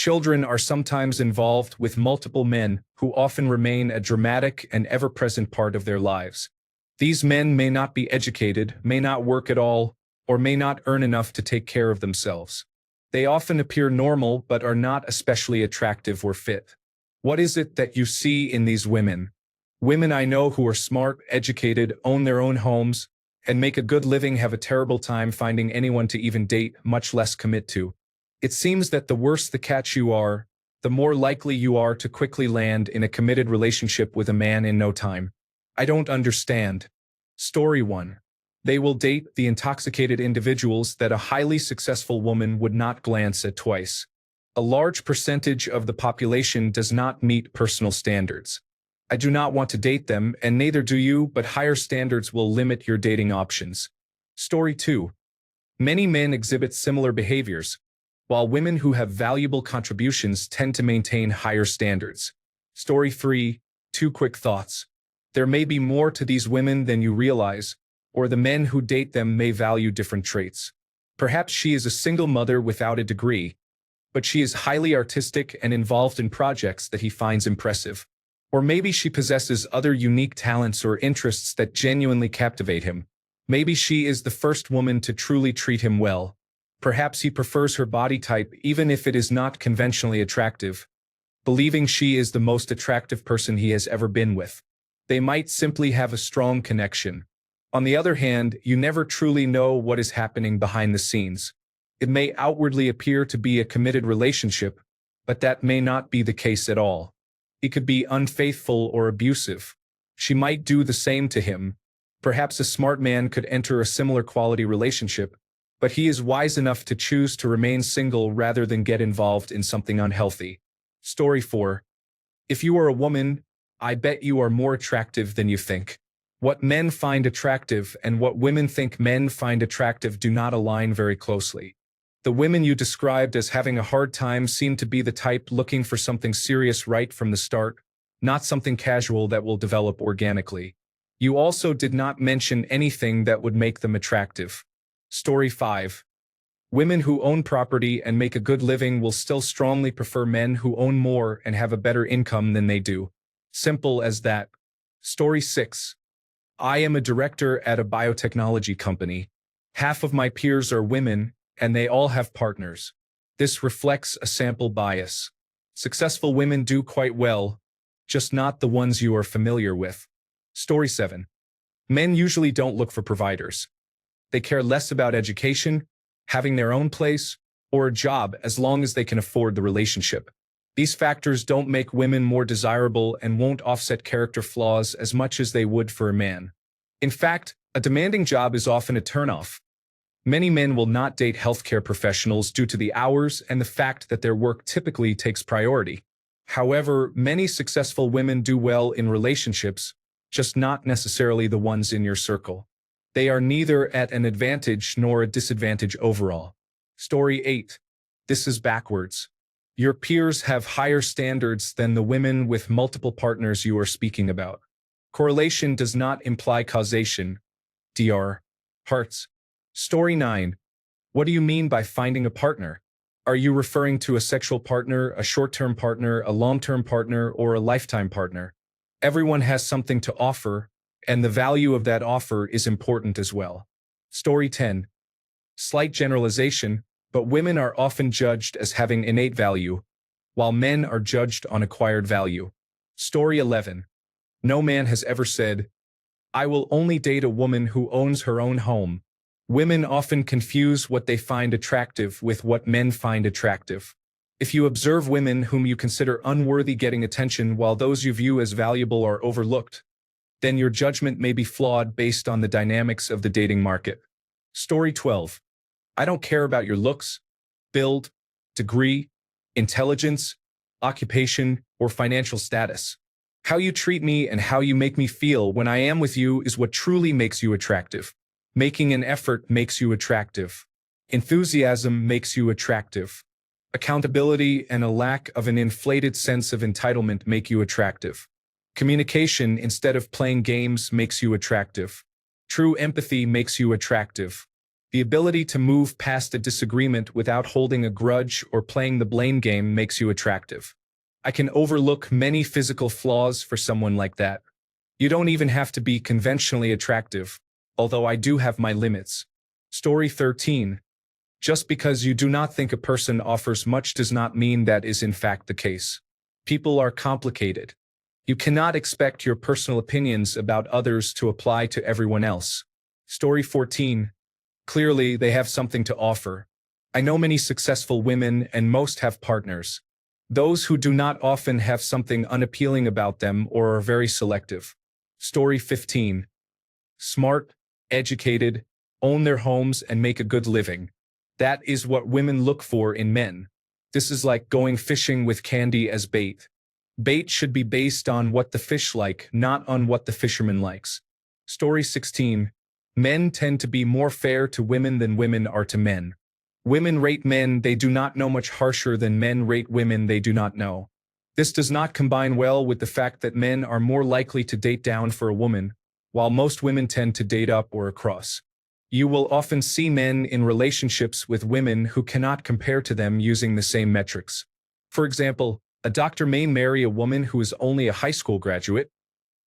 Children are sometimes involved with multiple men who often remain a dramatic and ever-present part of their lives. These men may not be educated, may not work at all, or may not earn enough to take care of themselves. They often appear normal but are not especially attractive or fit. What is it that you see in these women? Women I know who are smart, educated, own their own homes, and make a good living have a terrible time finding anyone to even date, much less commit to. It seems that the worse the catch you are, the more likely you are to quickly land in a committed relationship with a man in no time. I don't understand. Story 1. They will date the intoxicated individuals that a highly successful woman would not glance at twice. A large percentage of the population does not meet personal standards. I do not want to date them, and neither do you, but higher standards will limit your dating options. Story 2. Many men exhibit similar behaviors, while women who have valuable contributions tend to maintain higher standards. Story 3. 2 quick thoughts. There may be more to these women than you realize, or the men who date them may value different traits. Perhaps she is a single mother without a degree, but she is highly artistic and involved in projects that he finds impressive. Or maybe she possesses other unique talents or interests that genuinely captivate him. Maybe she is the first woman to truly treat him well. Perhaps he prefers her body type even if it is not conventionally attractive, believing she is the most attractive person he has ever been with. They might simply have a strong connection. On the other hand, you never truly know what is happening behind the scenes. It may outwardly appear to be a committed relationship, but that may not be the case at all. He could be unfaithful or abusive. She might do the same to him. Perhaps a smart man could enter a similar quality relationship, but he is wise enough to choose to remain single rather than get involved in something unhealthy. Story 4. If you are a woman, I bet you are more attractive than you think. What men find attractive and what women think men find attractive do not align very closely. The women you described as having a hard time seem to be the type looking for something serious right from the start, not something casual that will develop organically. You also did not mention anything that would make them attractive. Story 5. Women who own property and make a good living will still strongly prefer men who own more and have a better income than they do. Simple as that. Story 6. I am a director at a biotechnology company. Half of my peers are women, and they all have partners. This reflects a sample bias. Successful women do quite well, just not the ones you are familiar with. Story 7. Men usually don't look for providers. They care less about education, having their own place, or a job as long as they can afford the relationship. These factors don't make women more desirable and won't offset character flaws as much as they would for a man. In fact, a demanding job is often a turnoff. Many men will not date healthcare professionals due to the hours and the fact that their work typically takes priority. However, many successful women do well in relationships, just not necessarily the ones in your circle. They are neither at an advantage nor a disadvantage overall. Story 8. This is backwards. Your peers have higher standards than the women with multiple partners you are speaking about. Correlation does not imply causation. Dr. Hearts. Story 9. What do you mean by finding a partner? Are you referring to a sexual partner, a short-term partner, a long-term partner, or a lifetime partner? Everyone has something to offer, and the value of that offer is important as well. Story 10. Slight generalization, but women are often judged as having innate value, while men are judged on acquired value. Story 11. No man has ever said, I will only date a woman who owns her own home. Women often confuse what they find attractive with what men find attractive. If you observe women whom you consider unworthy getting attention while those you view as valuable are overlooked, then your judgment may be flawed based on the dynamics of the dating market. Story 12. I don't care about your looks, build, degree, intelligence, occupation, or financial status. How you treat me and how you make me feel when I am with you is what truly makes you attractive. Making an effort makes you attractive. Enthusiasm makes you attractive. Accountability and a lack of an inflated sense of entitlement make you attractive. Communication instead of playing games makes you attractive. True empathy makes you attractive. The ability to move past a disagreement without holding a grudge or playing the blame game makes you attractive. I can overlook many physical flaws for someone like that. You don't even have to be conventionally attractive, although I do have my limits. Story 13. Just because you do not think a person offers much does not mean that is in fact the case. People are complicated. You cannot expect your personal opinions about others to apply to everyone else. Story 14. Clearly, they have something to offer. I know many successful women and most have partners. Those who do not often have something unappealing about them or are very selective. Story 15. Smart, educated, own their homes and make a good living. That is what women look for in men. This is like going fishing with candy as bait. Bait should be based on what the fish like, not on what the fisherman likes. Story 16. Men tend to be more fair to women than women are to men. Women rate men they do not know much harsher than men rate women they do not know. This does not combine well with the fact that men are more likely to date down for a woman, while most women tend to date up or across. You will often see men in relationships with women who cannot compare to them using the same metrics. For example, a doctor may marry a woman who is only a high school graduate.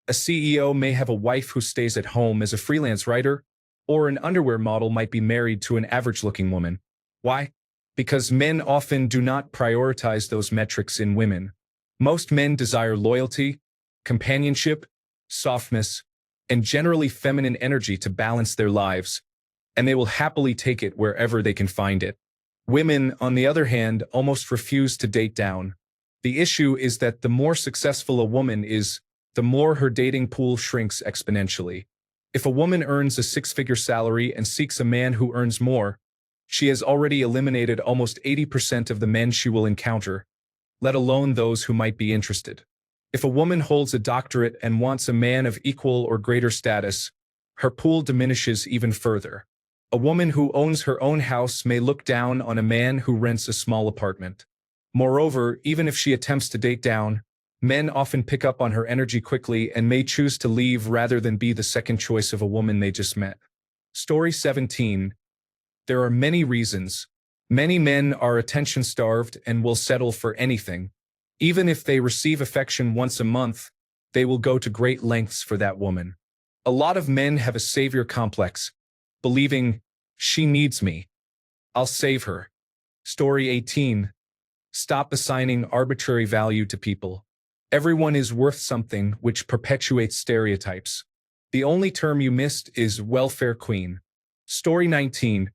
A CEO may have a wife who stays at home as a freelance writer, or an underwear model might be married to an average-looking woman. Why? Because men often do not prioritize those metrics in women. Most men desire loyalty, companionship, softness, and generally feminine energy to balance their lives, and they will happily take it wherever they can find it. Women, on the other hand, almost refuse to date down. The issue is that the more successful a woman is, the more her dating pool shrinks exponentially. If a woman earns a six-figure salary and seeks a man who earns more, she has already eliminated almost 80% of the men she will encounter, let alone those who might be interested. If a woman holds a doctorate and wants a man of equal or greater status, her pool diminishes even further. A woman who owns her own house may look down on a man who rents a small apartment. Moreover, even if she attempts to date down, men often pick up on her energy quickly and may choose to leave rather than be the second choice of a woman they just met. Story 17. There are many reasons. Many men are attention-starved and will settle for anything. Even if they receive affection once a month, they will go to great lengths for that woman. A lot of men have a savior complex, believing, she needs me. I'll save her. Story 18. Stop assigning arbitrary value to people. Everyone is worth something, which perpetuates stereotypes. The only term you missed is welfare queen. Story 19.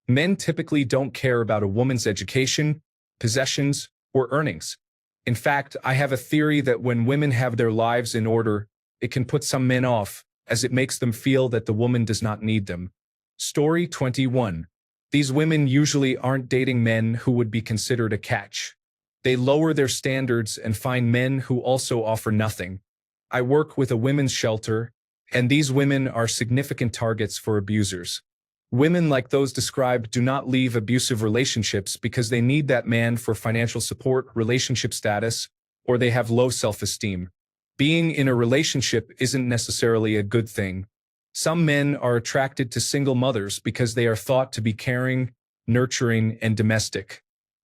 Men typically don't care about a woman's education, possessions, or earnings. In fact, I have a theory that when women have their lives in order, it can put some men off, as it makes them feel that the woman does not need them. Story 21. These women usually aren't dating men who would be considered a catch. They lower their standards and find men who also offer nothing. I work with a women's shelter, and these women are significant targets for abusers. Women like those described do not leave abusive relationships because they need that man for financial support, relationship status, or they have low self-esteem. Being in a relationship isn't necessarily a good thing. Some men are attracted to single mothers because they are thought to be caring, nurturing, and domestic.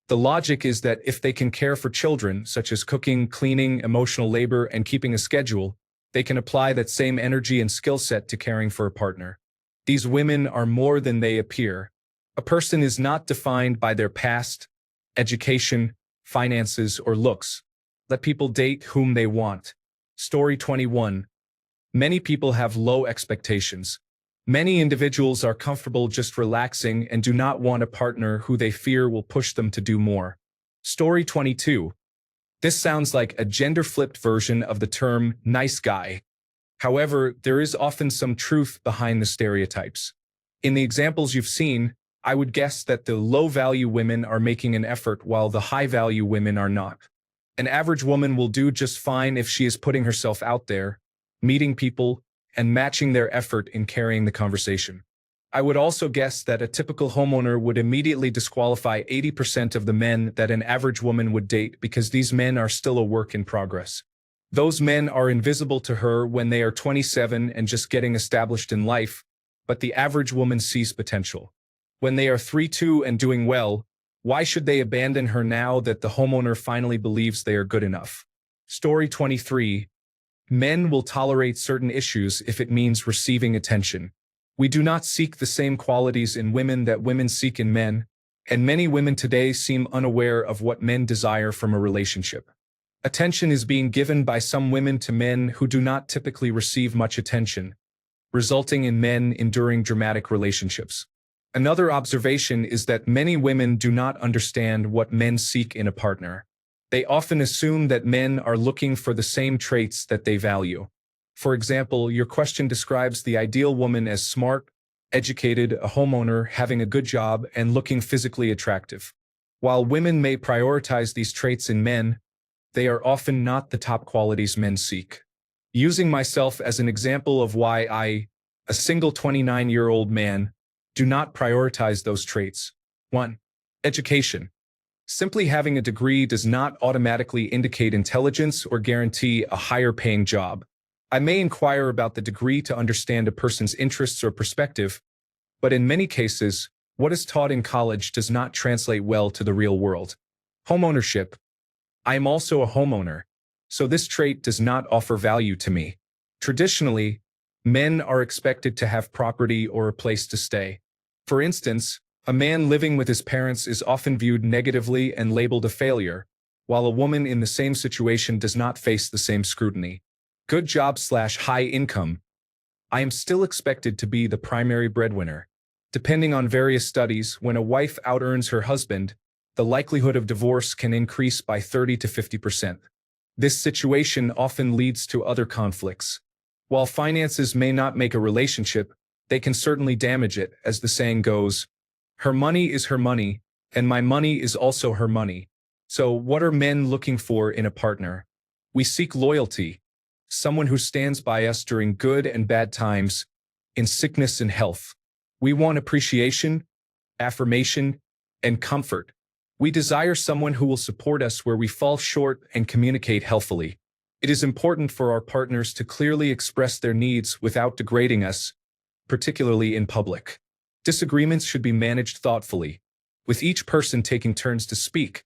The logic is that if they can care for children, such as cooking, cleaning, emotional labor, and keeping a schedule, they can apply that same energy and skill set to caring for a partner. These women are more than they appear. A person is not defined by their past, education, finances, or looks. Let people date whom they want. Story 21. Many people have low expectations. Many individuals are comfortable just relaxing and do not want a partner who they fear will push them to do more. Story 22. This sounds like a gender-flipped version of the term nice guy. However, there is often some truth behind the stereotypes. In the examples you've seen, I would guess that the low-value women are making an effort while the high-value women are not. An average woman will do just fine if she is putting herself out there, meeting people, and matching their effort in carrying the conversation. I would also guess that a typical homeowner would immediately disqualify 80% of the men that an average woman would date because these men are still a work in progress. Those men are invisible to her when they are 27 and just getting established in life, but the average woman sees potential. When they are 3-2 and doing well, why should they abandon her now that the homeowner finally believes they are good enough? Story 23. Men will tolerate certain issues if it means receiving attention. We do not seek the same qualities in women that women seek in men, and many women today seem unaware of what men desire from a relationship. Attention is being given by some women to men who do not typically receive much attention, resulting in men enduring dramatic relationships. Another observation is that many women do not understand what men seek in a partner. They often assume that men are looking for the same traits that they value. For example, your question describes the ideal woman as smart, educated, a homeowner, having a good job, and looking physically attractive. While women may prioritize these traits in men, they are often not the top qualities men seek. Using myself as an example of why I, a single 29-year-old man, do not prioritize those traits. 1. Education. Simply having a degree does not automatically indicate intelligence or guarantee a higher-paying job. I may inquire about the degree to understand a person's interests or perspective, but in many cases, what is taught in college does not translate well to the real world. Homeownership. I am also a homeowner, so this trait does not offer value to me. Traditionally, men are expected to have property or a place to stay. For instance, a man living with his parents is often viewed negatively and labeled a failure, while a woman in the same situation does not face the same scrutiny. Good job/high income. I am still expected to be the primary breadwinner. Depending on various studies, when a wife out-earns her husband, the likelihood of divorce can increase by 30 to 50%. This situation often leads to other conflicts. While finances may not make a relationship, they can certainly damage it, as the saying goes, her money is her money, and my money is also her money. So what are men looking for in a partner? We seek loyalty, someone who stands by us during good and bad times, in sickness and health. We want appreciation, affirmation, and comfort. We desire someone who will support us where we fall short and communicate healthfully. It is important for our partners to clearly express their needs without degrading us, particularly in public. Disagreements should be managed thoughtfully, with each person taking turns to speak,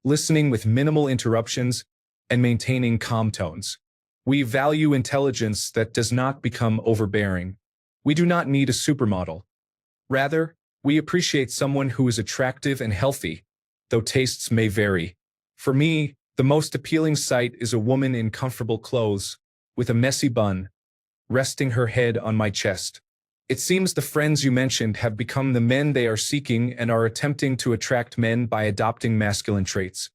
listening with minimal interruptions, and maintaining calm tones. We value intelligence that does not become overbearing. We do not need a supermodel. Rather, we appreciate someone who is attractive and healthy, though tastes may vary. For me, the most appealing sight is a woman in comfortable clothes, with a messy bun, resting her head on my chest. It seems the friends you mentioned have become the men they are seeking and are attempting to attract men by adopting masculine traits.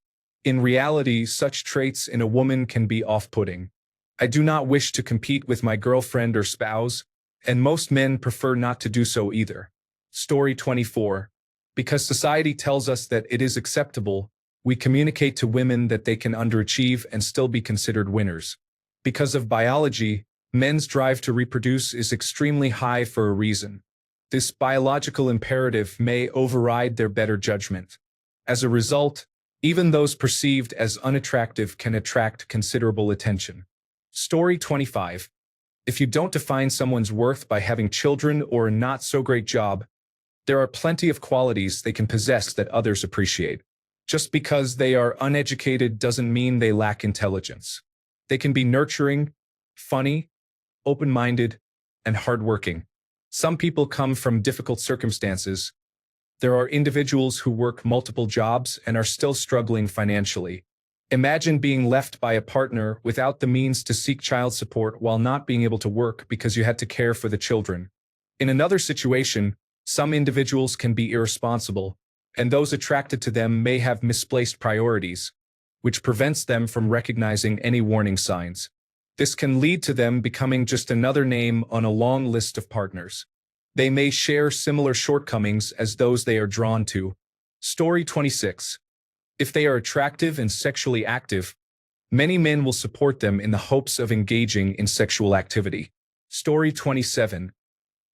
In reality, such traits in a woman can be off-putting. I do not wish to compete with my girlfriend or spouse, and most men prefer not to do so either. Story 24. Because society tells us that it is acceptable, we communicate to women that they can underachieve and still be considered winners. Because of biology, men's drive to reproduce is extremely high for a reason. This biological imperative may override their better judgment. As a result, even those perceived as unattractive can attract considerable attention. Story 25. If you don't define someone's worth by having children or a not-so-great job, there are plenty of qualities they can possess that others appreciate. Just because they are uneducated doesn't mean they lack intelligence. They can be nurturing, funny, open-minded, and hardworking. Some people come from difficult circumstances. There are individuals who work multiple jobs and are still struggling financially. Imagine being left by a partner without the means to seek child support while not being able to work because you had to care for the children. In another situation, some individuals can be irresponsible, and those attracted to them may have misplaced priorities, which prevents them from recognizing any warning signs. This can lead to them becoming just another name on a long list of partners. They may share similar shortcomings as those they are drawn to. Story 26. If they are attractive and sexually active, many men will support them in the hopes of engaging in sexual activity. Story 27.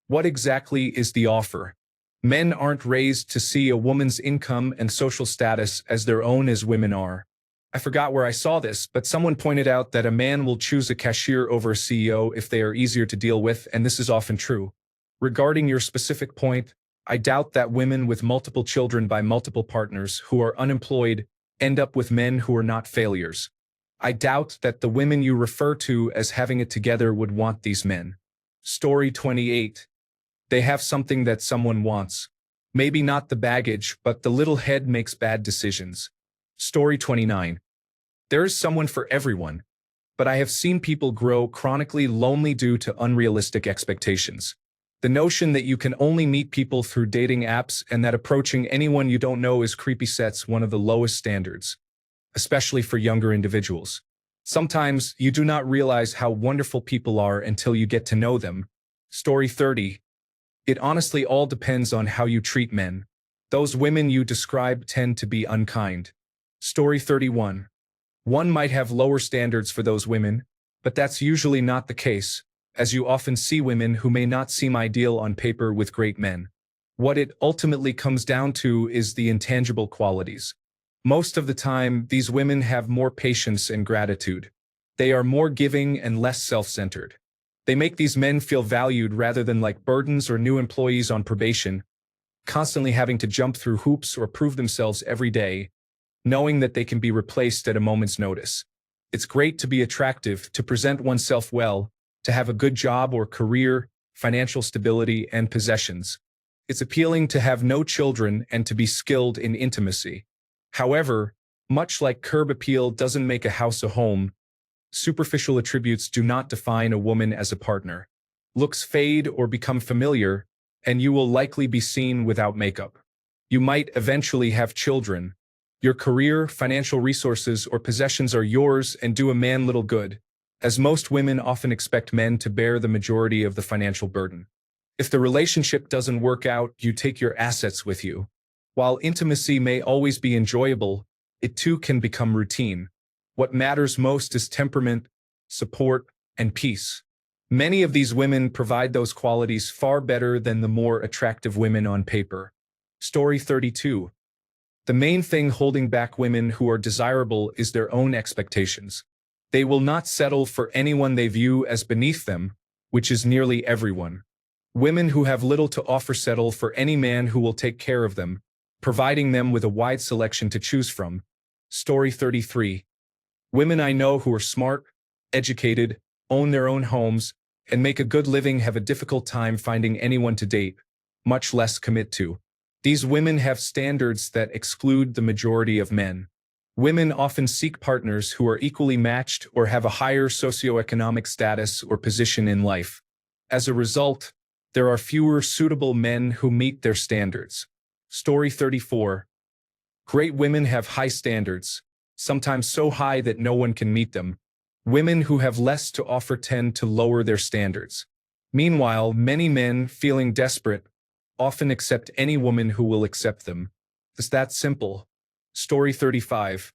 What exactly is the offer? Men aren't raised to see a woman's income and social status as their own as women are. I forgot where I saw this, but someone pointed out that a man will choose a cashier over a CEO if they are easier to deal with, and this is often true. Regarding your specific point, I doubt that women with multiple children by multiple partners who are unemployed end up with men who are not failures. I doubt that the women you refer to as having it together would want these men. Story 28. They have something that someone wants. Maybe not the baggage, but the little head makes bad decisions. Story 29. There is someone for everyone, but I have seen people grow chronically lonely due to unrealistic expectations. The notion that you can only meet people through dating apps and that approaching anyone you don't know is creepy sets one of the lowest standards, especially for younger individuals. Sometimes you do not realize how wonderful people are until you get to know them. Story 30. It honestly all depends on how you treat men. Those women you describe tend to be unkind. Story 31. One might have lower standards for those women, but that's usually not the case, as you often see women who may not seem ideal on paper with great men. What it ultimately comes down to is the intangible qualities. Most of the time, these women have more patience and gratitude. They are more giving and less self-centered. They make these men feel valued rather than like burdens or new employees on probation, constantly having to jump through hoops or prove themselves every day, knowing that they can be replaced at a moment's notice. It's great to be attractive, to present oneself well, to have a good job or career, financial stability, and possessions. It's appealing to have no children and to be skilled in intimacy. However, much like curb appeal doesn't make a house a home, superficial attributes do not define a woman as a partner. Looks fade or become familiar, and you will likely be seen without makeup. You might eventually have children. Your career, financial resources, or possessions are yours and do a man little good, as most women often expect men to bear the majority of the financial burden. If the relationship doesn't work out, you take your assets with you. While intimacy may always be enjoyable, it too can become routine. What matters most is temperament, support, and peace. Many of these women provide those qualities far better than the more attractive women on paper. Story 32. The main thing holding back women who are desirable is their own expectations. They will not settle for anyone they view as beneath them, which is nearly everyone. Women who have little to offer settle for any man who will take care of them, providing them with a wide selection to choose from. Story 33. Women I know who are smart, educated, own their own homes, and make a good living have a difficult time finding anyone to date, much less commit to. These women have standards that exclude the majority of men. Women often seek partners who are equally matched or have a higher socioeconomic status or position in life. As a result, there are fewer suitable men who meet their standards. Story 34. Great women have high standards, sometimes so high that no one can meet them. Women who have less to offer tend to lower their standards. Meanwhile, many men, feeling desperate, often accept any woman who will accept them. It's that simple. Story 35.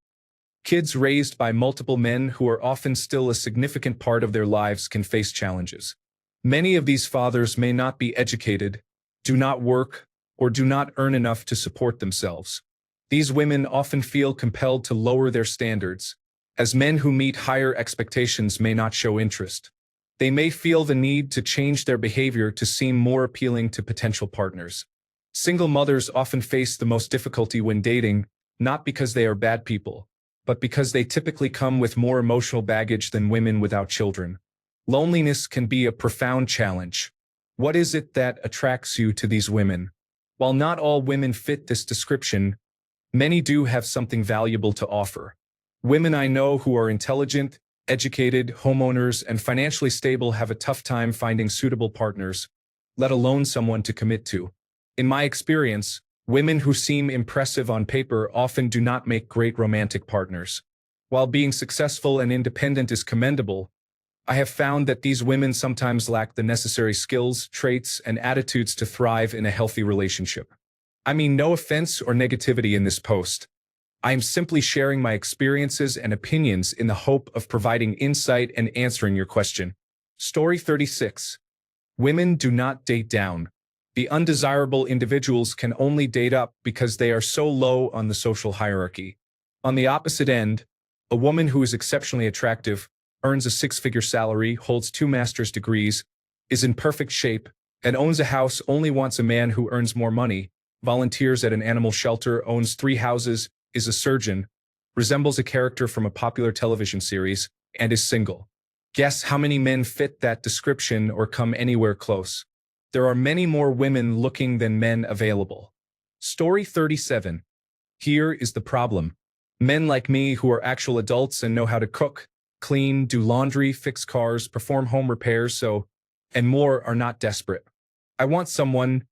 Kids raised by multiple men who are often still a significant part of their lives can face challenges. Many of these fathers may not be educated, do not work, or do not earn enough to support themselves. These women often feel compelled to lower their standards, as men who meet higher expectations may not show interest. They may feel the need to change their behavior to seem more appealing to potential partners. Single mothers often face the most difficulty when dating, not because they are bad people, but because they typically come with more emotional baggage than women without children. Loneliness can be a profound challenge. What is it that attracts you to these women? While not all women fit this description, many do have something valuable to offer. Women I know who are intelligent, educated, homeowners, and financially stable have a tough time finding suitable partners, let alone someone to commit to. In my experience, women who seem impressive on paper often do not make great romantic partners. While being successful and independent is commendable, I have found that these women sometimes lack the necessary skills, traits, and attitudes to thrive in a healthy relationship. I mean no offense or negativity in this post. I am simply sharing my experiences and opinions in the hope of providing insight and answering your question. Story 36. Women do not date down. The undesirable individuals can only date up because they are so low on the social hierarchy. On the opposite end, a woman who is exceptionally attractive, earns a six-figure salary, holds 2 master's degrees, is in perfect shape, and owns a house only wants a man who earns more money, volunteers at an animal shelter, owns 3 houses, is a surgeon, resembles a character from a popular television series, and is single. Guess how many men fit that description or come anywhere close? There are many more women looking than men available. Story 37. Here is the problem. Men like me who are actual adults and know how to cook, clean, do laundry, fix cars, perform home repairs, and more are not desperate. I want someone,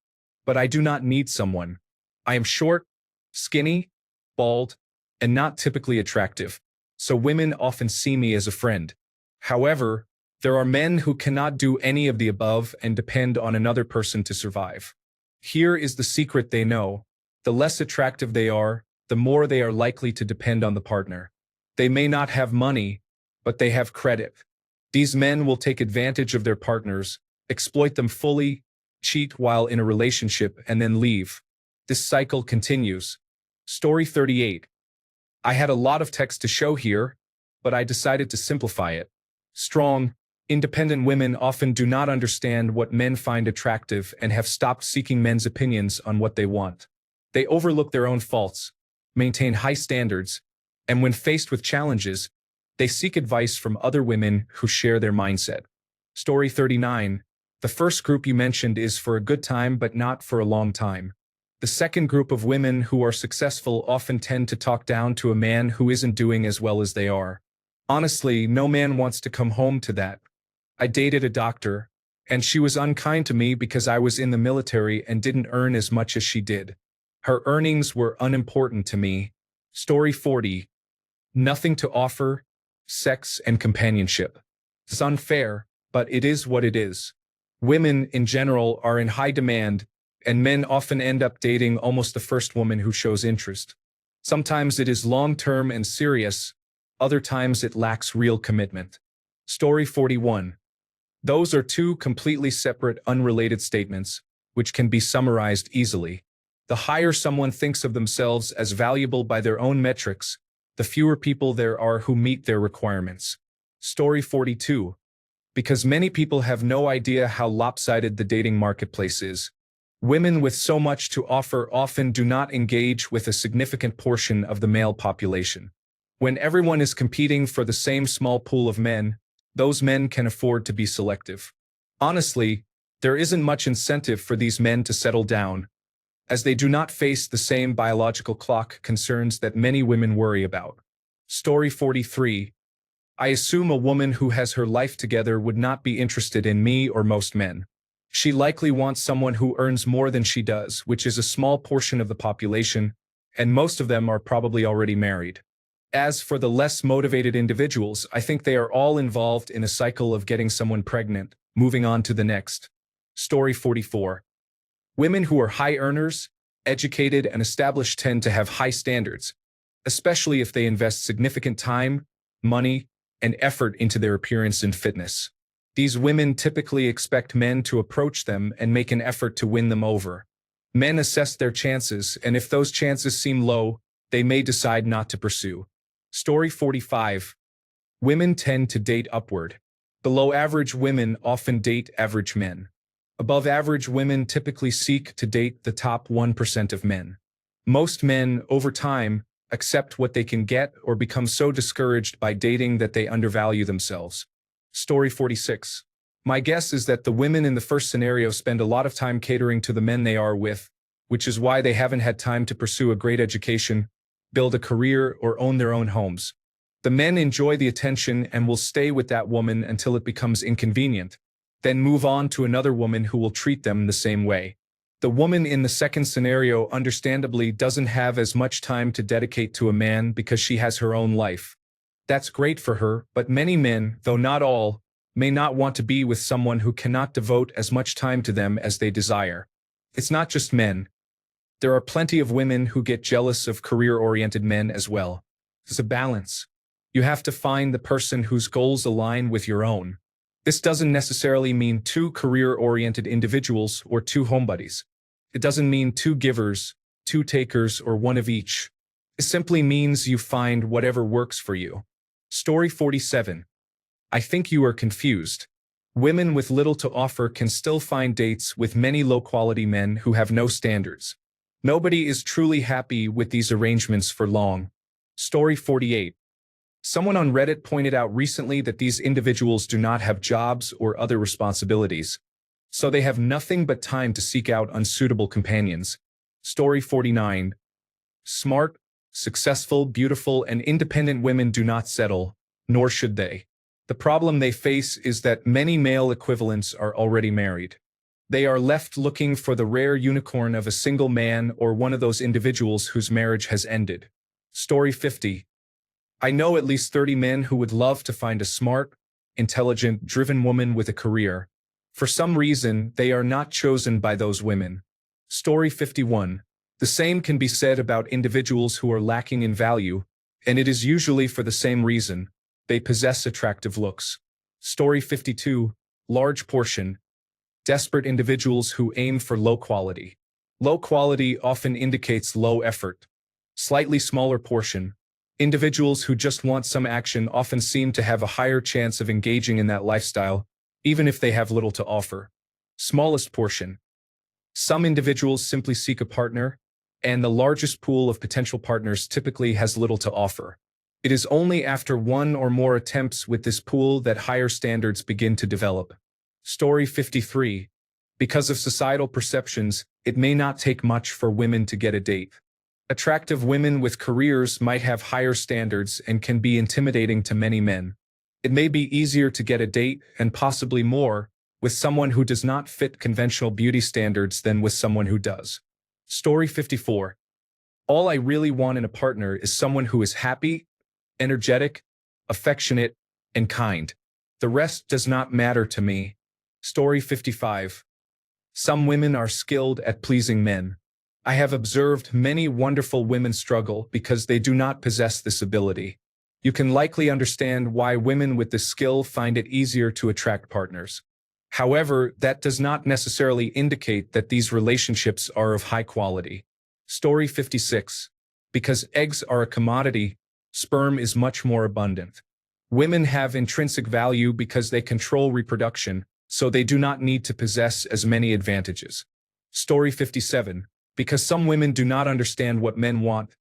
but I do not need someone. I am short, skinny, bald, and not typically attractive, so women often see me as a friend. However, there are men who cannot do any of the above and depend on another person to survive. Here is the secret they know. The less attractive they are, the more they are likely to depend on the partner. They may not have money, but they have credit. These men will take advantage of their partners, exploit them fully, cheat while in a relationship, and then leave. This cycle continues. Story 38. I had a lot of text to show here, but I decided to simplify it. Strong, independent women often do not understand what men find attractive and have stopped seeking men's opinions on what they want. They overlook their own faults, maintain high standards, and when faced with challenges, they seek advice from other women who share their mindset. Story 39. The first group you mentioned is for a good time but not for a long time. The second group of women who are successful often tend to talk down to a man who isn't doing as well as they are. Honestly, no man wants to come home to that. I dated a doctor, and she was unkind to me because I was in the military and didn't earn as much as she did. Her earnings were unimportant to me. Story 40. Nothing to offer, sex and companionship. It's unfair, but it is what it is. Women, in general, are in high demand, and men often end up dating almost the first woman who shows interest. Sometimes it is long-term and serious, other times it lacks real commitment. Story 41. Those are two completely separate, unrelated statements, which can be summarized easily. The higher someone thinks of themselves as valuable by their own metrics, the fewer people there are who meet their requirements. Story 42. Because many people have no idea how lopsided the dating marketplace is. Women with so much to offer often do not engage with a significant portion of the male population. When everyone is competing for the same small pool of men, those men can afford to be selective. Honestly, there isn't much incentive for these men to settle down, as they do not face the same biological clock concerns that many women worry about. Story 43. I assume a woman who has her life together would not be interested in me or most men. She likely wants someone who earns more than she does, which is a small portion of the population, and most of them are probably already married. As for the less motivated individuals, I think they are all involved in a cycle of getting someone pregnant, moving on to the next. Story 44. Women who are high earners, educated, and established tend to have high standards, especially if they invest significant time, money, and effort into their appearance and fitness. These women typically expect men to approach them and make an effort to win them over. Men assess their chances, and if those chances seem low, they may decide not to pursue. Story 45. Women tend to date upward. Below average women often date average men. Above average women typically seek to date the top 1% of men. Most men, over time, accept what they can get or become so discouraged by dating that they undervalue themselves. Story 46. My guess is that the women in the first scenario spend a lot of time catering to the men they are with, which is why they haven't had time to pursue a great education, build a career, or own their own homes. The men enjoy the attention and will stay with that woman until it becomes inconvenient, then move on to another woman who will treat them the same way. The woman in the second scenario understandably doesn't have as much time to dedicate to a man because she has her own life. That's great for her, but many men, though not all, may not want to be with someone who cannot devote as much time to them as they desire. It's not just men. There are plenty of women who get jealous of career-oriented men as well. It's a balance. You have to find the person whose goals align with your own. This doesn't necessarily mean two career-oriented individuals or two homebuddies. It doesn't mean two givers, two takers, or one of each. It simply means you find whatever works for you. Story 47. I think you are confused. Women with little to offer can still find dates with many low-quality men who have no standards. Nobody is truly happy with these arrangements for long. Story 48. Someone on Reddit pointed out recently that these individuals do not have jobs or other responsibilities, so they have nothing but time to seek out unsuitable companions. Story 49. Smart, successful, beautiful, and independent women do not settle, nor should they. The problem they face is that many male equivalents are already married. They are left looking for the rare unicorn of a single man or one of those individuals whose marriage has ended. Story 50. I know at least 30 men who would love to find a smart, intelligent, driven woman with a career. For some reason, they are not chosen by those women. Story 51. The same can be said about individuals who are lacking in value, and it is usually for the same reason. They possess attractive looks. Story 52. Large portion. Desperate individuals who aim for low quality. Low quality often indicates low effort. Slightly smaller portion. Individuals who just want some action often seem to have a higher chance of engaging in that lifestyle, even if they have little to offer. Smallest portion. Some individuals simply seek a partner, and the largest pool of potential partners typically has little to offer. It is only after one or more attempts with this pool that higher standards begin to develop. Story 53. Because of societal perceptions, it may not take much for women to get a date. Attractive women with careers might have higher standards and can be intimidating to many men. It may be easier to get a date, and possibly more, with someone who does not fit conventional beauty standards than with someone who does. Story 54. All I really want in a partner is someone who is happy, energetic, affectionate, and kind. The rest does not matter to me. Story 55. Some women are skilled at pleasing men. I have observed many wonderful women struggle because they do not possess this ability. You can likely understand why women with this skill find it easier to attract partners. However, that does not necessarily indicate that these relationships are of high quality. Story 56. Because eggs are a commodity, sperm is much more abundant. Women have intrinsic value because they control reproduction, so they do not need to possess as many advantages. Story 57. Because some women do not understand what men want.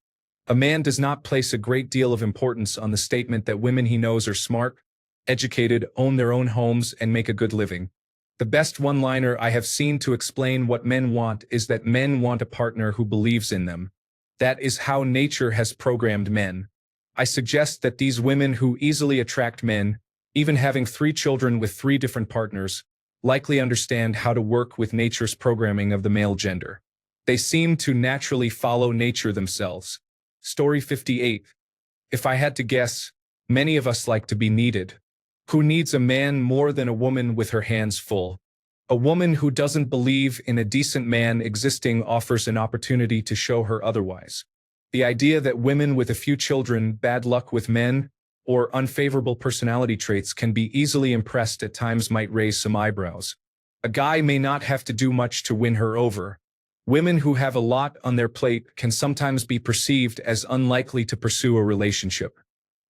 A man does not place a great deal of importance on the statement that women he knows are smart, educated, own their own homes, and make a good living. The best one-liner I have seen to explain what men want is that men want a partner who believes in them. That is how nature has programmed men. I suggest that these women who easily attract men, even having 3 children with 3 different partners, likely understand how to work with nature's programming of the male gender. They seem to naturally follow nature themselves. Story 58. If I had to guess, many of us like to be needed. Who needs a man more than a woman with her hands full? A woman who doesn't believe in a decent man existing offers an opportunity to show her otherwise. The idea that women with a few children, bad luck with men, or unfavorable personality traits can be easily impressed at times might raise some eyebrows. A guy may not have to do much to win her over. Women who have a lot on their plate can sometimes be perceived as unlikely to pursue a relationship.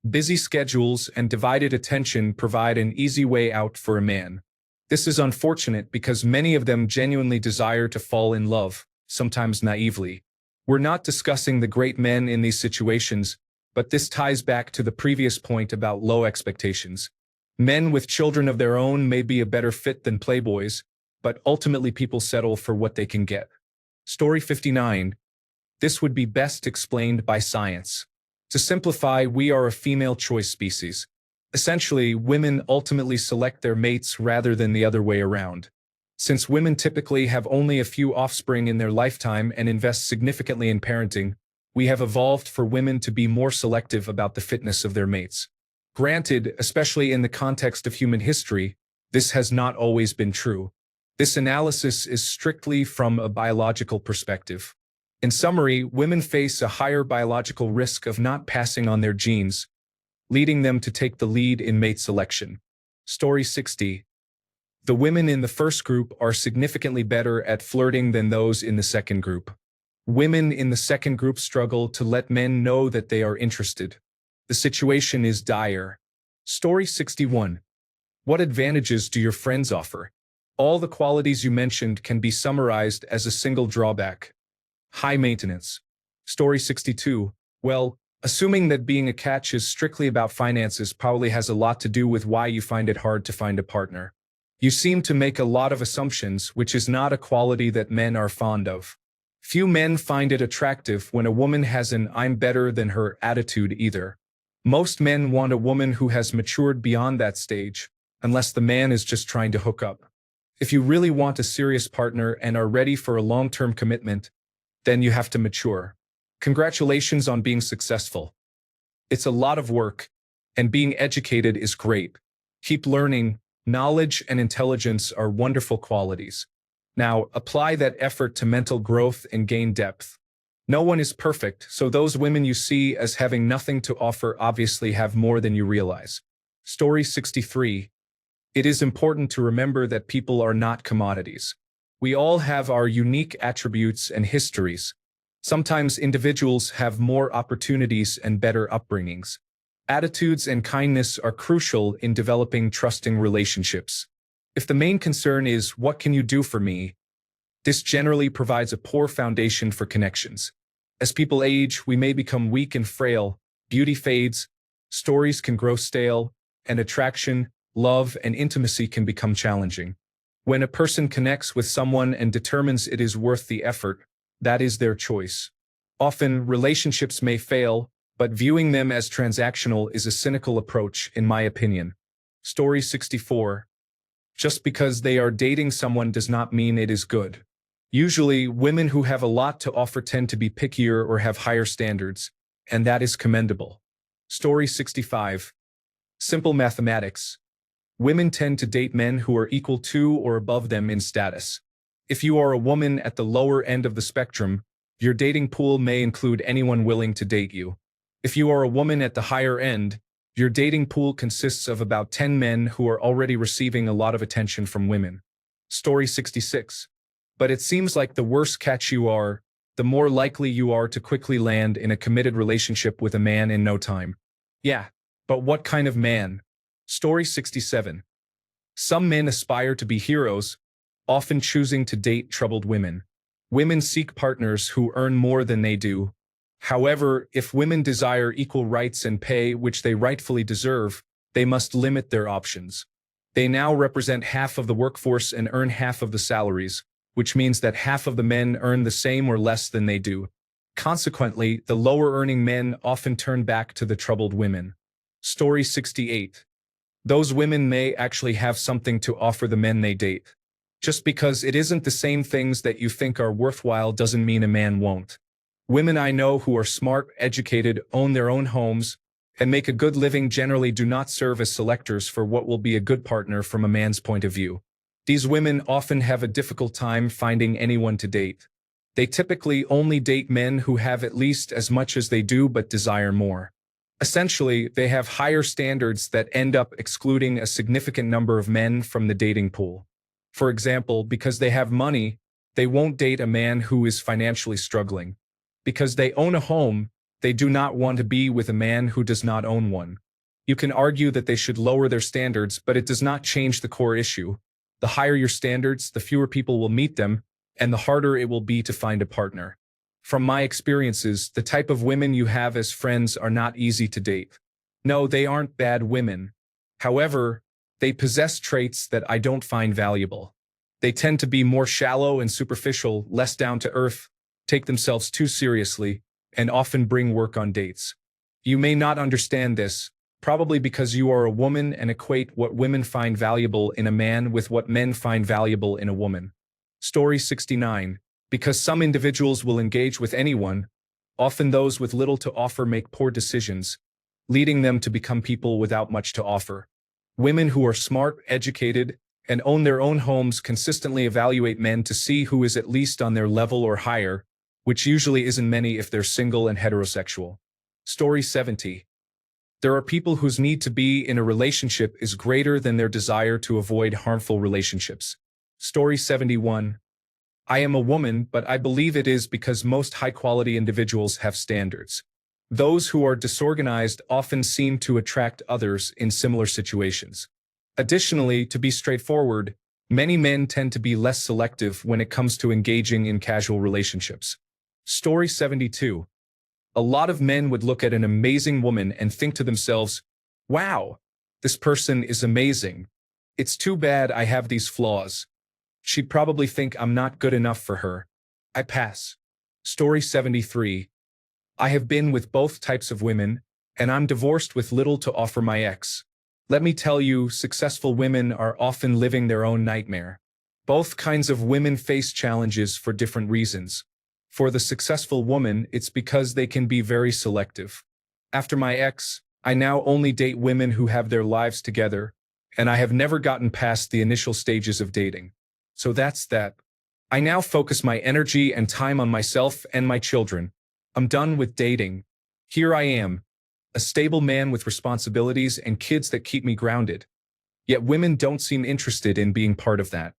Busy schedules and divided attention provide an easy way out for a man. This is unfortunate because many of them genuinely desire to fall in love, sometimes naively. We're not discussing the great men in these situations, but this ties back to the previous point about low expectations. Men with children of their own may be a better fit than playboys, but ultimately people settle for what they can get. Story 59. This would be best explained by science. To simplify, we are a female choice species. Essentially, women ultimately select their mates rather than the other way around. Since women typically have only a few offspring in their lifetime and invest significantly in parenting, we have evolved for women to be more selective about the fitness of their mates. Granted, especially in the context of human history, this has not always been true. This analysis is strictly from a biological perspective. In summary, women face a higher biological risk of not passing on their genes, leading them to take the lead in mate selection. Story 60. The women in the first group are significantly better at flirting than those in the second group. Women in the second group struggle to let men know that they are interested. The situation is dire. Story 61. What advantages do your friends offer? All the qualities you mentioned can be summarized as a single drawback. High maintenance. Story 62. Well, assuming that being a catch is strictly about finances probably has a lot to do with why you find it hard to find a partner. You seem to make a lot of assumptions, which is not a quality that men are fond of. Few men find it attractive when a woman has an "I'm better than her" attitude either. Most men want a woman who has matured beyond that stage, unless the man is just trying to hook up. If you really want a serious partner and are ready for a long-term commitment, then you have to mature. Congratulations on being successful. It's a lot of work, and being educated is great. Keep learning. Knowledge and intelligence are wonderful qualities. Now, apply that effort to mental growth and gain depth. No one is perfect, so those women you see as having nothing to offer obviously have more than you realize. Story 63. It is important to remember that people are not commodities. We all have our unique attributes and histories. Sometimes individuals have more opportunities and better upbringings. Attitudes and kindness are crucial in developing trusting relationships. If the main concern is, "What can you do for me?" this generally provides a poor foundation for connections. As people age, we may become weak and frail, beauty fades, stories can grow stale, and attraction, love, and intimacy can become challenging. When a person connects with someone and determines it is worth the effort, that is their choice. Often, relationships may fail, but viewing them as transactional is a cynical approach, in my opinion. Story 64. Just because they are dating someone does not mean it is good. Usually, women who have a lot to offer tend to be pickier or have higher standards, and that is commendable. Story 65. Simple mathematics. Women tend to date men who are equal to or above them in status. If you are a woman at the lower end of the spectrum, your dating pool may include anyone willing to date you. If you are a woman at the higher end, your dating pool consists of about 10 men who are already receiving a lot of attention from women. Story 66. But it seems like the worse catch you are, the more likely you are to quickly land in a committed relationship with a man in no time. Yeah, but what kind of man? Story 67. Some men aspire to be heroes, often choosing to date troubled women. Women seek partners who earn more than they do. However, if women desire equal rights and pay which they rightfully deserve, they must limit their options. They now represent half of the workforce and earn half of the salaries, which means that half of the men earn the same or less than they do. Consequently, the lower-earning men often turn back to the troubled women. Story 68. Those women may actually have something to offer the men they date. Just because it isn't the same things that you think are worthwhile doesn't mean a man won't. Women I know who are smart, educated, own their own homes, and make a good living generally do not serve as selectors for what will be a good partner from a man's point of view. These women often have a difficult time finding anyone to date. They typically only date men who have at least as much as they do but desire more. Essentially, they have higher standards that end up excluding a significant number of men from the dating pool. For example, because they have money, they won't date a man who is financially struggling. Because they own a home, they do not want to be with a man who does not own one. You can argue that they should lower their standards, but it does not change the core issue. The higher your standards, the fewer people will meet them, and the harder it will be to find a partner. From my experiences, the type of women you have as friends are not easy to date. No, they aren't bad women. However, they possess traits that I don't find valuable. They tend to be more shallow and superficial, less down to earth, take themselves too seriously, and often bring work on dates. You may not understand this, probably because you are a woman and equate what women find valuable in a man with what men find valuable in a woman. Story 69. Because some individuals will engage with anyone, often those with little to offer make poor decisions, leading them to become people without much to offer. Women who are smart, educated, and own their own homes consistently evaluate men to see who is at least on their level or higher, which usually isn't many if they're single and heterosexual. Story 70. There are people whose need to be in a relationship is greater than their desire to avoid harmful relationships. Story 71. I am a woman, but I believe it is because most high-quality individuals have standards. Those who are disorganized often seem to attract others in similar situations. Additionally, to be straightforward, many men tend to be less selective when it comes to engaging in casual relationships. Story 72. A lot of men would look at an amazing woman and think to themselves, wow, this person is amazing. It's too bad I have these flaws. She'd probably think I'm not good enough for her. I pass. Story 73. I have been with both types of women, and I'm divorced with little to offer my ex. Let me tell you, successful women are often living their own nightmare. Both kinds of women face challenges for different reasons. For the successful woman, it's because they can be very selective. After my ex, I now only date women who have their lives together, and I have never gotten past the initial stages of dating. So that's that. I now focus my energy and time on myself and my children. I'm done with dating. Here I am, a stable man with responsibilities and kids that keep me grounded. Yet women don't seem interested in being part of that.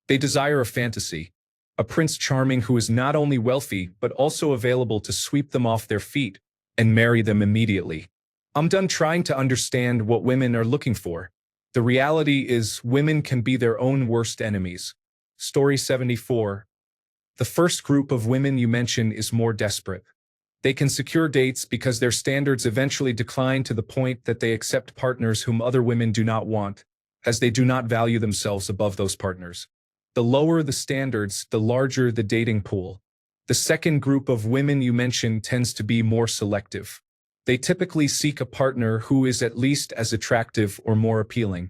They desire a fantasy, a Prince Charming who is not only wealthy but also available to sweep them off their feet and marry them immediately. I'm done trying to understand what women are looking for. The reality is women can be their own worst enemies. Story 74. The first group of women you mention is more desperate. They can secure dates because their standards eventually decline to the point that they accept partners whom other women do not want, as they do not value themselves above those partners. The lower the standards, the larger the dating pool. The second group of women you mention tends to be more selective. They typically seek a partner who is at least as attractive or more appealing.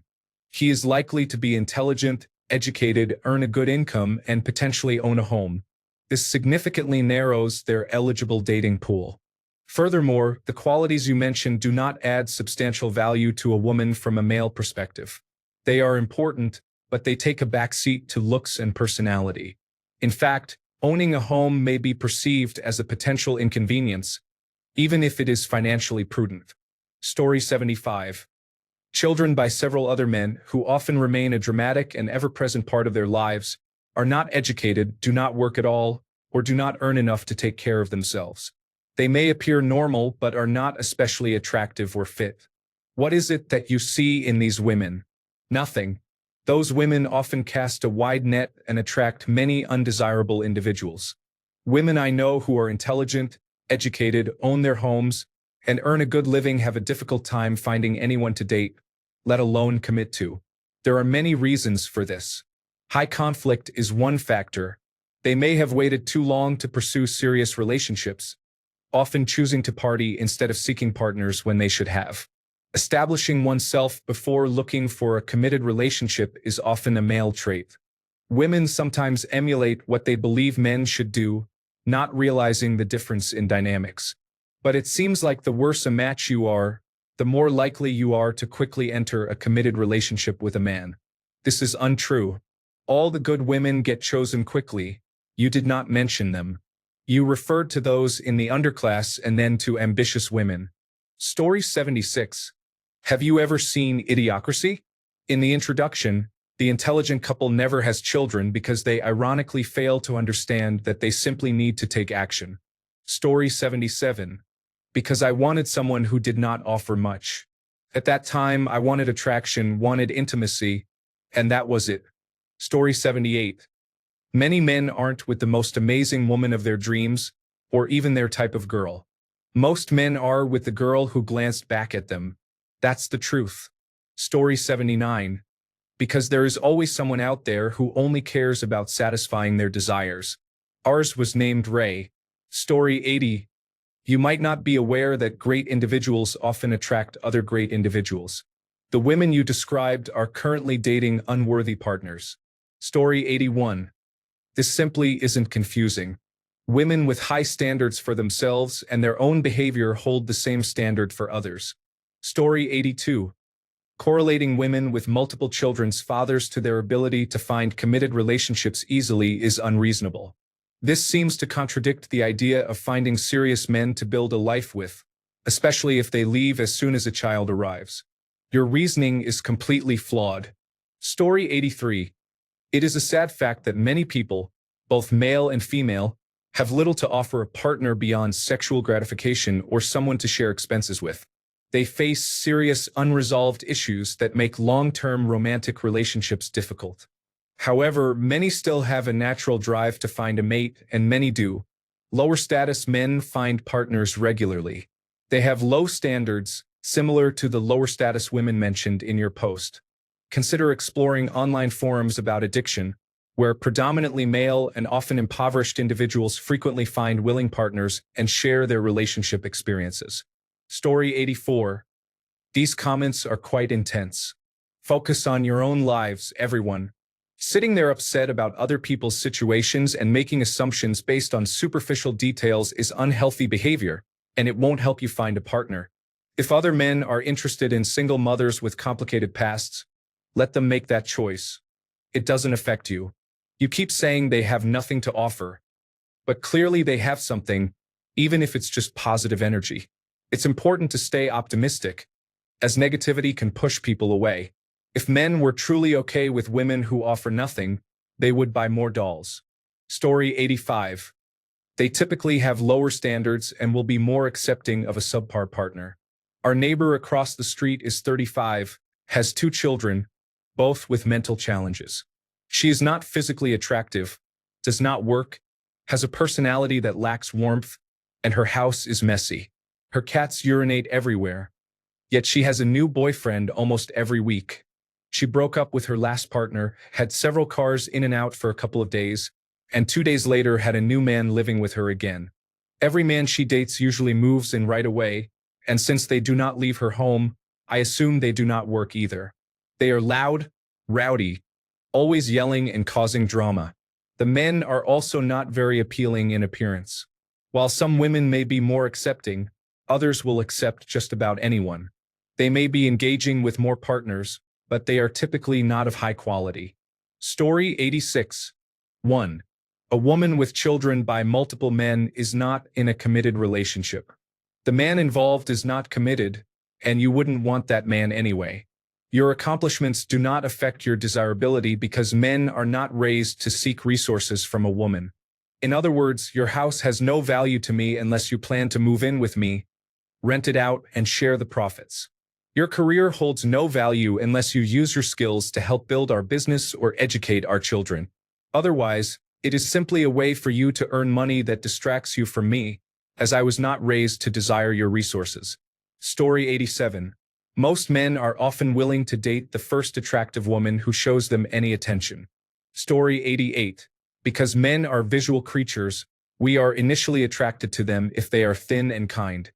He is likely to be intelligent, educated, earn a good income, and potentially own a home. This significantly narrows their eligible dating pool. Furthermore, the qualities you mentioned do not add substantial value to a woman from a male perspective. They are important, but they take a backseat to looks and personality. In fact, owning a home may be perceived as a potential inconvenience, even if it is financially prudent. Story 75. Children by several other men, who often remain a dramatic and ever-present part of their lives, are not educated, do not work at all, or do not earn enough to take care of themselves. They may appear normal but are not especially attractive or fit. What is it that you see in these women? Nothing. Those women often cast a wide net and attract many undesirable individuals. Women I know who are intelligent, educated, own their homes, and earn a good living have a difficult time finding anyone to date, let alone commit to. There are many reasons for this. High conflict is one factor. They may have waited too long to pursue serious relationships, often choosing to party instead of seeking partners when they should have. Establishing oneself before looking for a committed relationship is often a male trait. Women sometimes emulate what they believe men should do, not realizing the difference in dynamics. But it seems like the worse a match you are, the more likely you are to quickly enter a committed relationship with a man. This is untrue. All the good women get chosen quickly. You did not mention them. You referred to those in the underclass and then to ambitious women. Story 76. Have you ever seen Idiocracy? In the introduction, the intelligent couple never has children because they ironically fail to understand that they simply need to take action. Story 77. Because I wanted someone who did not offer much. At that time, I wanted attraction, wanted intimacy, and that was it. Story 78. Many men aren't with the most amazing woman of their dreams, or even their type of girl. Most men are with the girl who glanced back at them. That's the truth. Story 79. Because there is always someone out there who only cares about satisfying their desires. Ours was named Ray. Story 80. You might not be aware that great individuals often attract other great individuals. The women you described are currently dating unworthy partners. Story 81. This simply isn't confusing. Women with high standards for themselves and their own behavior hold the same standard for others. Story 82. Correlating women with multiple children's fathers to their ability to find committed relationships easily is unreasonable. This seems to contradict the idea of finding serious men to build a life with, especially if they leave as soon as a child arrives. Your reasoning is completely flawed. Story 83. It is a sad fact that many people, both male and female, have little to offer a partner beyond sexual gratification or someone to share expenses with. They face serious unresolved issues that make long-term romantic relationships difficult. However, many still have a natural drive to find a mate, and many do. Lower status men find partners regularly. They have low standards, similar to the lower status women mentioned in your post. Consider exploring online forums about addiction, where predominantly male and often impoverished individuals frequently find willing partners and share their relationship experiences. Story 84. These comments are quite intense. Focus on your own lives, everyone. Sitting there upset about other people's situations and making assumptions based on superficial details is unhealthy behavior, and it won't help you find a partner. If other men are interested in single mothers with complicated pasts, let them make that choice. It doesn't affect you. You keep saying they have nothing to offer, but clearly they have something, even if it's just positive energy. It's important to stay optimistic, as negativity can push people away. If men were truly okay with women who offer nothing, they would buy more dolls. Story 85. They typically have lower standards and will be more accepting of a subpar partner. Our neighbor across the street is 35, has 2 children, both with mental challenges. She is not physically attractive, does not work, has a personality that lacks warmth, and her house is messy. Her cats urinate everywhere. Yet she has a new boyfriend almost every week. She broke up with her last partner, had several cars in and out for a couple of days, and 2 days later had a new man living with her again. Every man she dates usually moves in right away, and since they do not leave her home, I assume they do not work either. They are loud, rowdy, always yelling and causing drama. The men are also not very appealing in appearance. While some women may be more accepting, others will accept just about anyone. They may be engaging with more partners, but they are typically not of high quality. Story 86. 1. A woman with children by multiple men is not in a committed relationship. The man involved is not committed, and you wouldn't want that man anyway. Your accomplishments do not affect your desirability because men are not raised to seek resources from a woman. In other words, your house has no value to me unless you plan to move in with me, rent it out, and share the profits. Your career holds no value unless you use your skills to help build our business or educate our children. Otherwise, it is simply a way for you to earn money that distracts you from me, as I was not raised to desire your resources. Story 87. Most men are often willing to date the first attractive woman who shows them any attention. Story 88. Because men are visual creatures, we are initially attracted to them if they are thin and kind.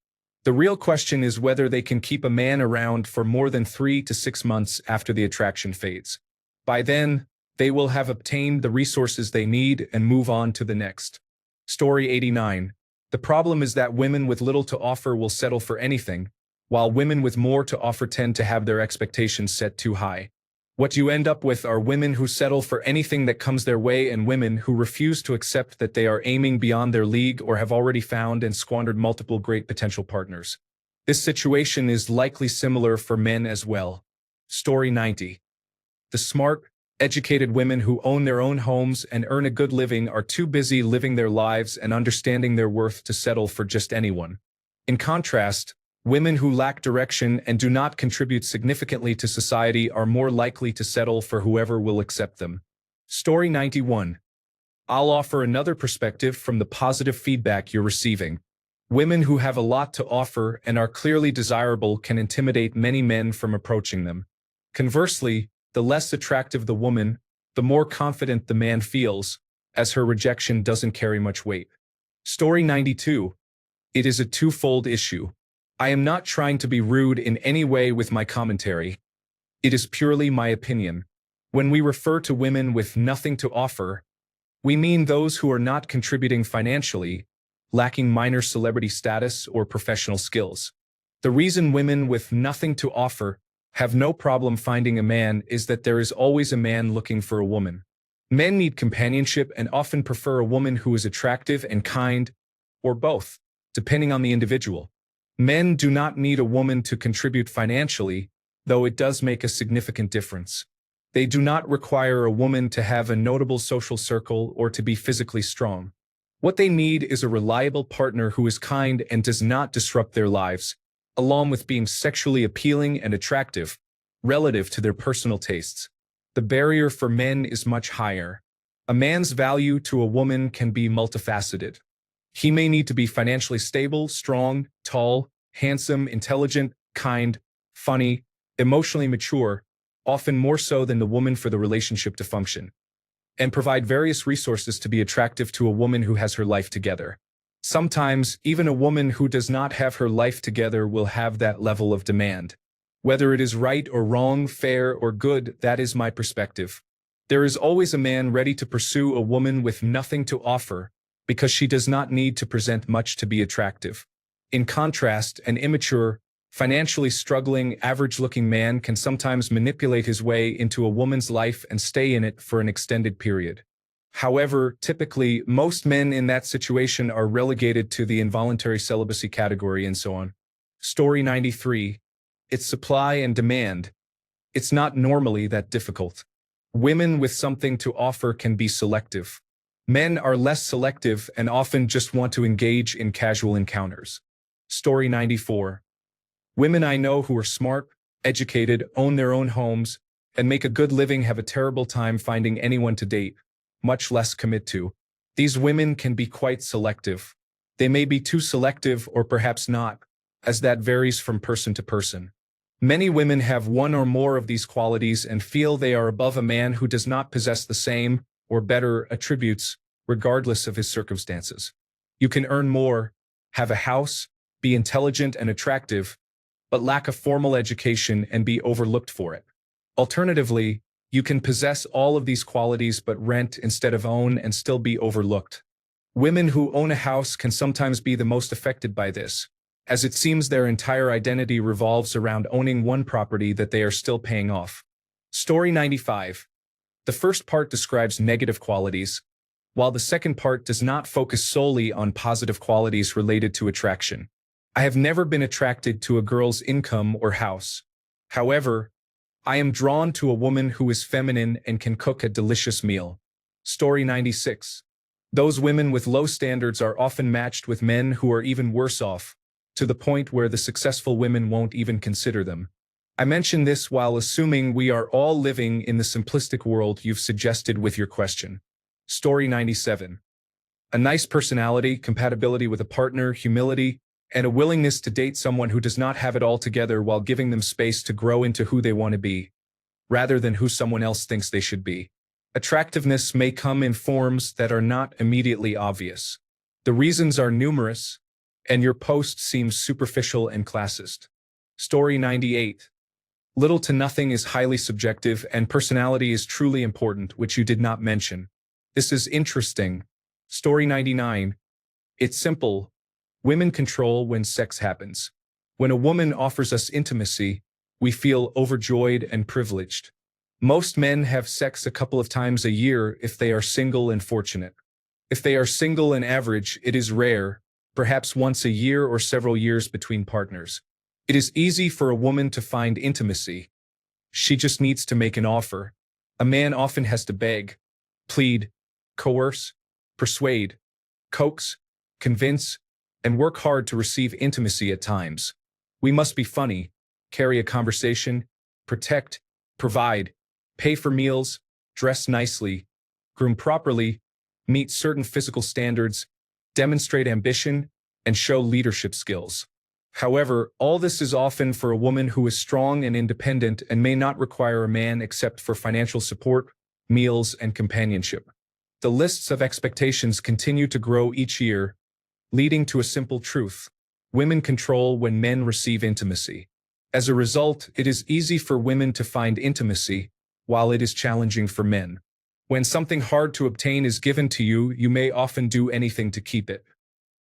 The real question is whether they can keep a man around for more than 3 to 6 months after the attraction fades. By then, they will have obtained the resources they need and move on to the next. Story 89. The problem is that women with little to offer will settle for anything, while women with more to offer tend to have their expectations set too high. What you end up with are women who settle for anything that comes their way and women who refuse to accept that they are aiming beyond their league or have already found and squandered multiple great potential partners. This situation is likely similar for men as well. Story 90. The smart, educated women who own their own homes and earn a good living are too busy living their lives and understanding their worth to settle for just anyone. In contrast, women who lack direction and do not contribute significantly to society are more likely to settle for whoever will accept them. Story 91. I'll offer another perspective from the positive feedback you're receiving. Women who have a lot to offer and are clearly desirable can intimidate many men from approaching them. Conversely, the less attractive the woman, the more confident the man feels, as her rejection doesn't carry much weight. Story 92. It is a twofold issue. I am not trying to be rude in any way with my commentary. It is purely my opinion. When we refer to women with nothing to offer, we mean those who are not contributing financially, lacking minor celebrity status or professional skills. The reason women with nothing to offer have no problem finding a man is that there is always a man looking for a woman. Men need companionship and often prefer a woman who is attractive and kind, or both, depending on the individual. Men do not need a woman to contribute financially, though it does make a significant difference. They do not require a woman to have a notable social circle or to be physically strong. What they need is a reliable partner who is kind and does not disrupt their lives, along with being sexually appealing and attractive, relative to their personal tastes. The barrier for men is much higher. A man's value to a woman can be multifaceted. He may need to be financially stable, strong, tall, handsome, intelligent, kind, funny, emotionally mature, often more so than the woman for the relationship to function, and provide various resources to be attractive to a woman who has her life together. Sometimes, even a woman who does not have her life together will have that level of demand. Whether it is right or wrong, fair or good, that is my perspective. There is always a man ready to pursue a woman with nothing to offer, because she does not need to present much to be attractive. In contrast, an immature, financially struggling, average-looking man can sometimes manipulate his way into a woman's life and stay in it for an extended period. However, typically, most men in that situation are relegated to the involuntary celibacy category and so on. Story 93. It's supply and demand. It's not normally that difficult. Women with something to offer can be selective. Men are less selective and often just want to engage in casual encounters. Story 94. Women I know who are smart, educated, own their own homes, and make a good living have a terrible time finding anyone to date, much less commit to. These women can be quite selective. They may be too selective or perhaps not, as that varies from person to person. Many women have one or more of these qualities and feel they are above a man who does not possess the same or better attributes, regardless of his circumstances. You can earn more, have a house, be intelligent and attractive, but lack a formal education and be overlooked for it. Alternatively, you can possess all of these qualities but rent instead of own and still be overlooked. Women who own a house can sometimes be the most affected by this, as it seems their entire identity revolves around owning one property that they are still paying off. Story 95. The first part describes negative qualities, while the second part does not focus solely on positive qualities related to attraction. I have never been attracted to a girl's income or house. However, I am drawn to a woman who is feminine and can cook a delicious meal. Story 96. Those women with low standards are often matched with men who are even worse off, to the point where the successful women won't even consider them. I mention this while assuming we are all living in the simplistic world you've suggested with your question. Story 97. A nice personality, compatibility with a partner, humility, and a willingness to date someone who does not have it all together while giving them space to grow into who they want to be, rather than who someone else thinks they should be. Attractiveness may come in forms that are not immediately obvious. The reasons are numerous, and your post seems superficial and classist. Story 98. Little to nothing is highly subjective, and personality is truly important, which you did not mention. This is interesting. Story 99. It's simple. Women control when sex happens. When a woman offers us intimacy, we feel overjoyed and privileged. Most men have sex a couple of times a year if they are single and fortunate. If they are single and average, it is rare, perhaps once a year or several years between partners. It is easy for a woman to find intimacy. She just needs to make an offer. A man often has to beg, plead, coerce, persuade, coax, convince, and work hard to receive intimacy at times. We must be funny, carry a conversation, protect, provide, pay for meals, dress nicely, groom properly, meet certain physical standards, demonstrate ambition, and show leadership skills. However, all this is often for a woman who is strong and independent and may not require a man except for financial support, meals, and companionship. The lists of expectations continue to grow each year, leading to a simple truth. Women control when men receive intimacy. As a result, it is easy for women to find intimacy, while it is challenging for men. When something hard to obtain is given to you, you may often do anything to keep it.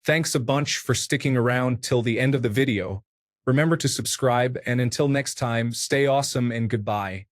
Thanks a bunch for sticking around till the end of the video. Remember to subscribe, and until next time, stay awesome and goodbye.